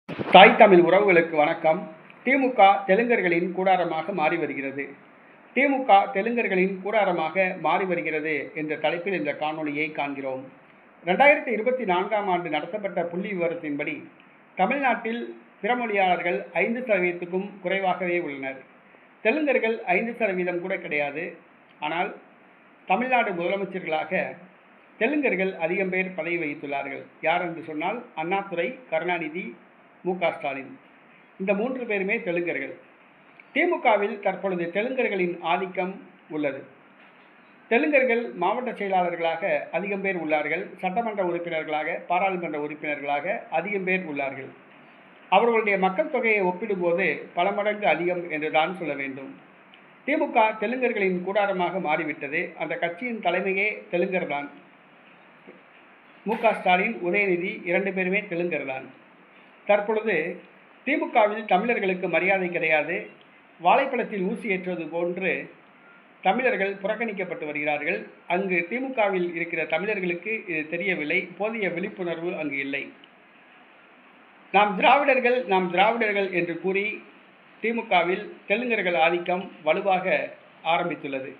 தாய் தமிழ் உறவுகளுக்கு வணக்கம். திமுக தெலுங்கர்களின் கூடாரமாக மாறி வருகிறது. திமுக தெலுங்கர்களின் கூடாரமாக மாறி வருகிறது என்ற தலைப்பில் இந்த காணொளியை காண்கிறோம். 2024ஆம் ஆண்டு நடத்தப்பட்ட புள்ளி விவரத்தின்படி தமிழ்நாட்டில் பிறமொழியாளர்கள் 5%க்கும் குறைவாகவே உள்ளனர். தெலுங்கர்கள் 5% கூட கிடையாது. ஆனால் தமிழ்நாடு முதலமைச்சர்களாக தெலுங்கர்கள் அதிகம் பேர் பதவி வகித்துள்ளார்கள். யார் என்று சொன்னால் அண்ணாதுரை, கருணாநிதி, மு.க. ஸ்டாலின், இந்த 3 பேருமே தெலுங்கர்கள். திமுகவில் தற்பொழுது தெலுங்கர்களின் ஆதிக்கம் உள்ளது. தெலுங்கர்கள் மாவட்ட செயலாளர்களாக அதிகம் பேர் உள்ளார்கள். சட்டமன்ற உறுப்பினர்களாக, பாராளுமன்ற உறுப்பினர்களாக அதிகம் பேர் உள்ளார்கள். அவர்களுடைய மக்கள் தொகையை ஒப்பிடும்போது பல மடங்கு அதிகம் என்றுதான் சொல்ல வேண்டும். திமுக தெலுங்கர்களின் கூடாரமாக மாறிவிட்டது. அந்த கட்சியின் தலைமையே தெலுங்கர் தான். மு.க. ஸ்டாலின், உதயநிதி 2 பேருமே தெலுங்கர் தான். தற்பொழுது திமுகவில் தமிழர்களுக்கு மரியாதை கிடையாது. வாழைப்பழத்தில் ஊசி ஏற்றுவது போன்று தமிழர்கள் புறக்கணிக்கப்பட்டு வருகிறார்கள். அங்கு திமுகவில் இருக்கிற தமிழர்களுக்கு இது தெரியவில்லை. போதிய விழிப்புணர்வு அங்கு இல்லை. நாம் திராவிடர்கள் என்று கூறி திமுகவில் தெலுங்கர்கள் ஆதிக்கம் வலுவாக ஆரம்பித்துள்ளது.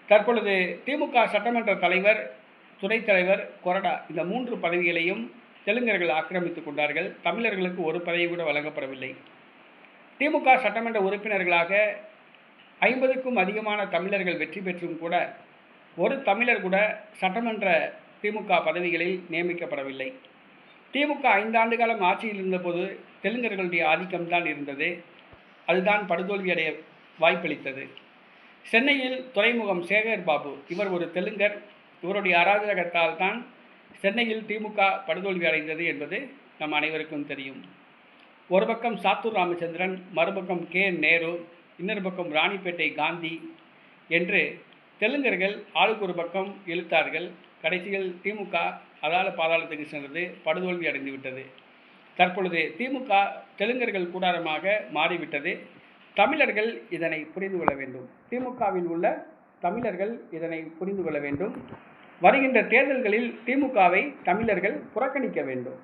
தற்பொழுது திமுக சட்டமன்ற தலைவர், துணைத் தலைவர், கொறடா இந்த 3 பதவிகளையும் தெலுங்கர்கள் ஆக்கிரமித்துக் கொண்டார்கள். தமிழர்களுக்கு ஒரு பதவி கூட வழங்கப்படவில்லை. திமுக சட்டமன்ற உறுப்பினர்களாக 50க்கும் அதிகமான தமிழர்கள் வெற்றி பெற்றும் கூட ஒரு தமிழர் கூட சட்டமன்ற திமுக பதவிகளில் நியமிக்கப்படவில்லை. திமுக 5 ஆண்டு காலம் ஆட்சியில் இருந்தபோது தெலுங்கர்களுடைய ஆதிக்கம்தான் இருந்தது. அதுதான் படுதோல்வியடைய வாய்ப்பளித்தது. சென்னையில் துறைமுகம் சேகர் பாபு, இவர் ஒரு தெலுங்கர். இவருடைய அராஜகத்தால் தான் சென்னையில் திமுக படுதோல்வி அடைந்தது என்பது நம் அனைவருக்கும் தெரியும். ஒரு பக்கம் சாத்தூர் ராமச்சந்திரன், மறுபக்கம் K.N. நேரு, இன்னொரு பக்கம் ராணிப்பேட்டை காந்தி என்று தெலுங்கர்கள் ஆளுக்கு ஒரு பக்கம் இழுத்தார்கள். கடைசியில் திமுக அதால பாதாளத்துக்கு சென்றது, படுதோல்வி அடைந்து விட்டது. தற்பொழுது திமுக தெலுங்கர்கள் கூடாரமாக மாறிவிட்டது. தமிழர்கள் இதனை புரிந்து கொள்ள வேண்டும். திமுகவில் உள்ள தமிழர்கள் இதனை புரிந்து கொள்ள வேண்டும். வருகின்ற தேர்தல்களில் திமுகவை தமிழர்கள் புறக்கணிக்க வேண்டும்.